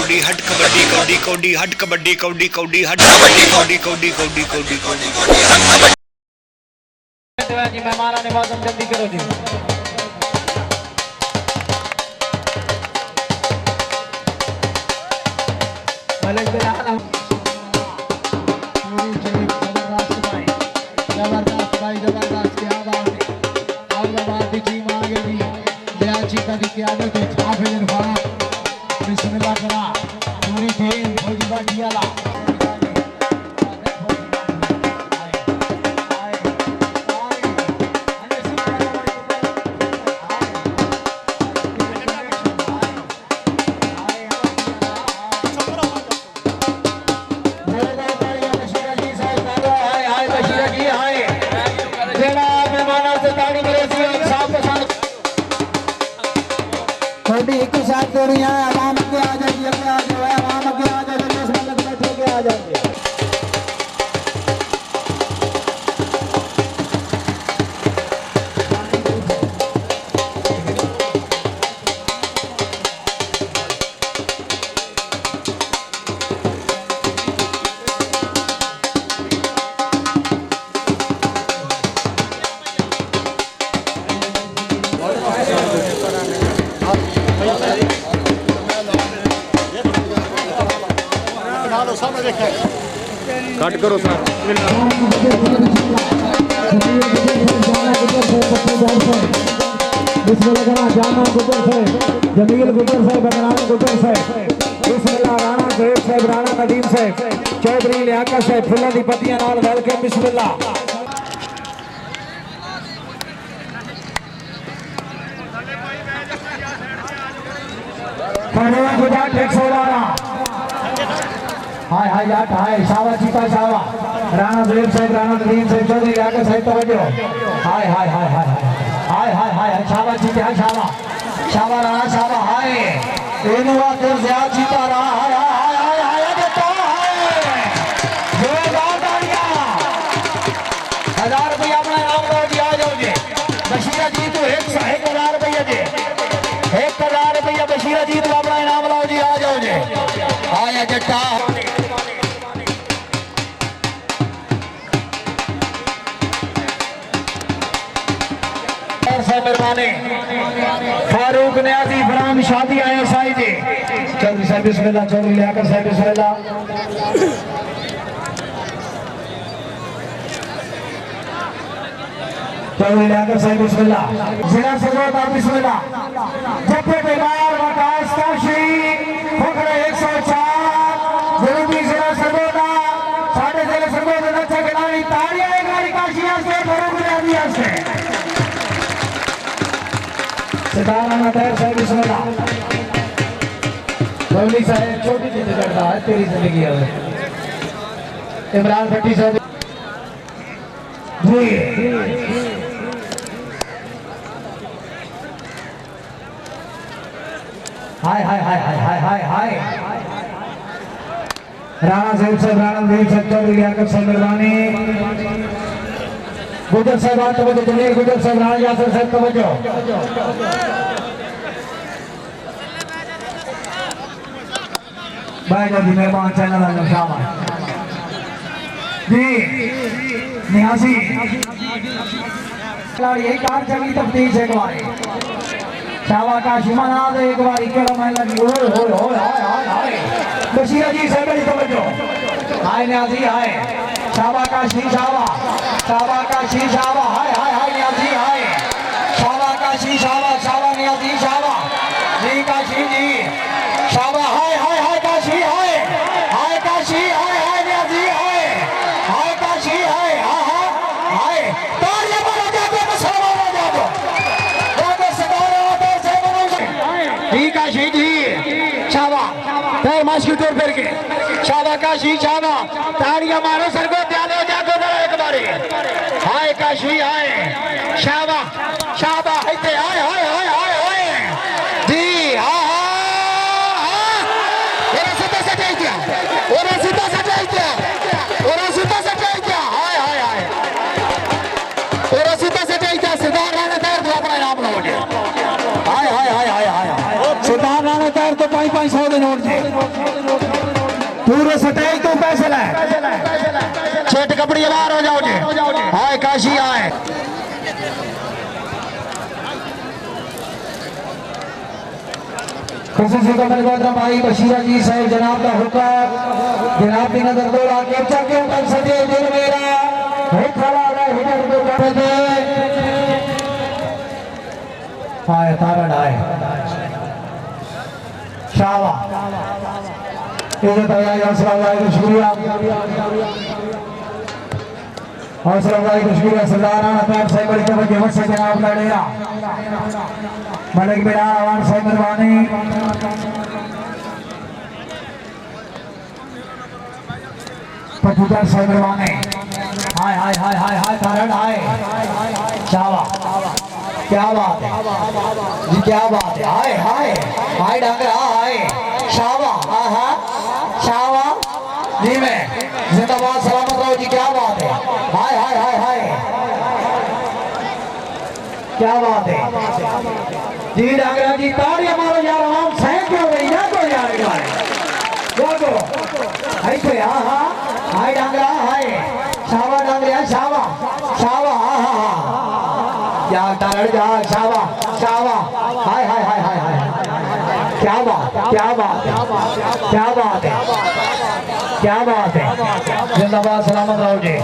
कौडी हट कबड्डी कौडी कौडी हट कबड्डी कौडी कौडी हट कबड्डी कौडी कौडी कौडी कौडी कौडी जी मेहमान आने वाले जल्दी करो जी जबरदस्त भाई जबरदस्त क्या बात है औरंगाबाद की टीम आ गई दयाची का की आदत है हाफिज इरफान बिस्मिल्लाह करा पूरी टीम फौजी बाटियाला एक साथ दुनिया आराम के आ जाइए आ जाओ आराम के आ जाओ 10 मिनट बैठ के आ जाइए कट करो सर जामा गुबर से जमील गुबर से बदनाम गुबर से बिस्मिल्लाह राणा ज़हीर साहब राणा नदीम से चौधरी लियाकत से फुल्ला दी पत्तियां नाल वेलकम बिस्मिल्लाह खड़ेवा गुजा 112 हाय हाय यार हाय शावा चीता शावा राणा ज़हीर साहब राणा नदीम साहब चौधरी लियाकत साहब तवज्जो हाय हाय हाय हाय हाय हाय हाय शावा चीता शावा शावा राणा शावा हाय एनुवा तेर ज़िया चीता रहा हाय हाय हाय हाय देता हाय जोरदार तालियां 1000 रुपया अपना इनाम लो जी आ जाओ जी बशीरा जी तो 1000 रुपया जी 1000 रुपया बशीरा जी तो अपना इनाम लो जी आ जाओ जी आया जट्टा मेहरबानी फारूक न्याजी फराम शादी आए साई जी चौधरी साहब बिस्मिल्लाह चौधरी लियाकत साहब बिस्मिल्लाह चौधरी लियाकत साहब बिस्मिल्लाह जिला सरगोदा बिस्मिल्लाह जब्बे बेमार वकास काशी फखरे 104 जनूबी जिला सरगोदा साढ़े जिले सरगोदा नचा खिलाड़ी तालियां एक बारी काशिया से फारूक न्याजी से सितारा तैयार साहब बिस्मिल्लाह बबली साहब छोटी जिद करता है तेरी जिंदगी है इमरान भट्टी साहब जी हाय हाय हाय हाय हाय हाय हाय राणा साहब राणा नदीम साहब चौधरी लियाकत साहब मेहरबानी गुजर साहब तवज्जो जमील गुजर साहब राणा यासर साहब तवज्जो भाई जी मेहमान चैनल आजम शामा जी नियासी यही कार चली तफ्तीश एक बार शावा का शिमाना दे एक बार केड़ा मैं लगी ओए ओए ओए हाय हाय हाय बशीरा जी साहब की तवज्जो हाय नियासी हाय शावा का शीशावा हाय हाय हाय नियाजी हाय शावा का शीशावा शावा नियाजी शावा जी काशी जी शावा हाय हाय हाय काशी हाय हाय काशी हाय हाय नियाजी हाय काशी हाय हाय तालियां बजा दो मुसलमान बजा दो वो सदारा दो से बनो जी काशी जी शावा पैर माश की टोर फिर के शावा काशी शावा तालियां मारो सर को ध्यान हो जागो एक बारी हाय काशी हाय शाबा शाबा इथे हाय हाय हाय हाय हाय जी हा हा ओरा सीधा सटाई दिया ओरा सीधा सटाई दिया हाय हाय हाय ओरा सीधा सटाई दिया सिद्धार्थ राणा तैयार तो अपना नाम लो हाय हाय हाय हाय हाय सिद्धार्थ राणा तैयार तो 500 दे नोट थे स्टेज तो पैसे ले छेट कपड़ी बाहर हो जाओ जी हाय काशी आए खुशी का मेरे भाई बशीरा जी साहब जनाब का हुक्म जनाब की नजर दौड़ा के चके बन सके दिल मेरा है खड़ा रहे हिटर को कर दे आए तारा आए शावा इधर तैयारी हौसला भाई शुक्रिया हौसला भाई शुक्रिया सरदार राणा पैर साहब बड़ी तवज्जो मत से जनाब लड़ेगा मलिक बिलाल अवान साहब मेहरबानी पचूदर साहब मेहरबानी हाय हाय हाय हाय हाय तारण हाय शावा क्या बात है जी क्या बात है हाय हाय हाय डांगरा हाय शावा आहा शावा जी मैं जिंदाबाद सलामत रहो जी क्या बात है हाय हाय हाय हाय क्या बात है जी डांगरा जी ताड़ियां मारो यार हम सह क्यों गई ना तो यार बोलो ऐसे आहा हाय डांगरा हाय शावा डांगरा शावा शावा आहा या तारण जा शावा शावा हाय हाय हाय हाय हाय क्या बात क्या बात क्या बात है क्या बात है जिंदाबाद सलामत रहो जी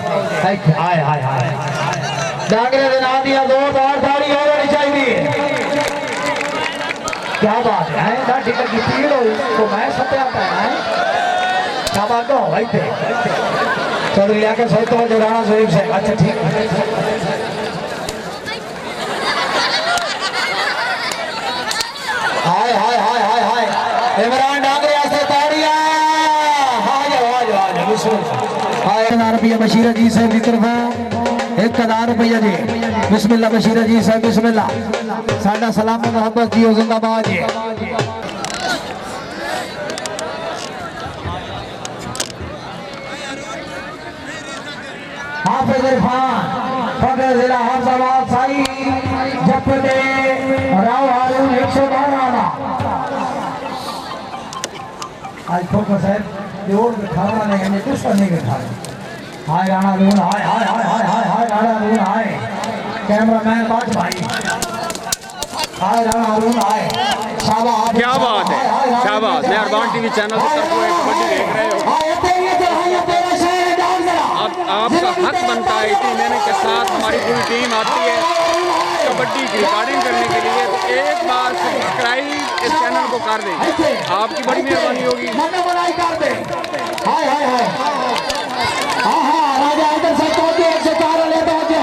हाय हाय हाय डांगरे ने ना दिया जोरदार ताड़ी हो जानी चाहिए क्या बात है ना टिकट की भीड़ हो तो मैं सत्याता है शाबाश को भाई थे चौधरी आके सही तो राणा शरीफ से अच्छा ठीक हाय हाय हाय हाय हाय इमरान डांगरे से ताड़ियां हाय हाय हाय हाय 1000 रुपया बशीरा जी साहब की तरफ 1000 रुपया जी बिस्मिल्लाह बशीरा जी साहब बिस्मिल्लाह साडा सलामत मोहब्बत जी जिंदाबाद जी हाफिज इरफान फकर जिला हफजाबाद साई जपते राव हारून 112 आज फोकस है जोर खाना नहीं है कुछ नहीं के खाए हाय राणा रून हाय हाय हाय हाय हाय हाय राणा रून हाय कैमरामैन बाज भाई हाय राणा रून हाय शाबाश क्या बात है शाबाश मेहरबान टीवी चैनल पर सबको एक कबड्डी देख रहे हो अब आपका हक बनता है इतनी मेहनत के साथ हमारी पूरी टीम आती है कबड्डी की रिकॉर्डिंग करने के लिए तो एक बार सब्सक्राइब इस चैनल को कर दें आपकी बड़ी मेहरबानी होगी हाय हाय हाय हाँ हाँ राजा इधर से पहुंचे 104 ले पहुंचे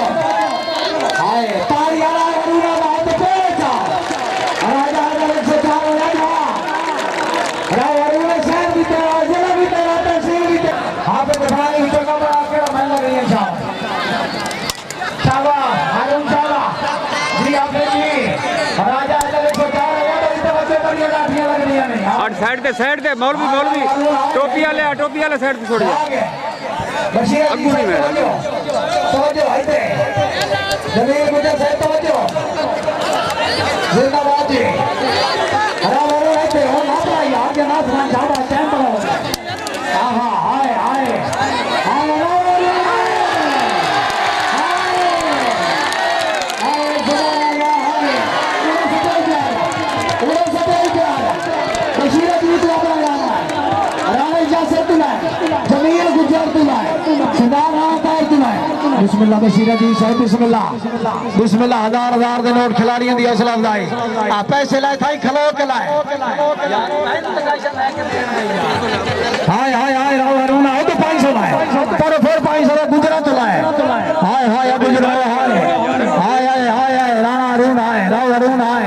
हाय तालियां राजा बहुत तेज राजा इधर 104 ले जा राजा ने शहर भी तेरा जिला भी तेरा तहसील भी तेरा हाँ पे दिखाई जगह पर आके मैं लग रही है शाबाश हारून शाबाश जी आपने जी राजा इधर 104 ले तो इधर बच्चे बढ़िया लाठियां लग रही है नहीं और साइड दे मौलवी टोपी वाले साइड पे छोड़ दो अग्गू नहीं मैं तवज्जो है ते जमीर गुजर साहब तवज्जो जिंदाबाद जी हरा भरो है ते हो ना भाई आगे ना सुना जावा टाइम पर आहा हाय हाय हाय बिस्मिल्लाह बशीरा जी साहब बिस्मिल्लाह बिस्मिल्लाह हजार दे नोट खिलाड़ियों दी हौसला अफजाई आ पैसे लाए था खलो के लाए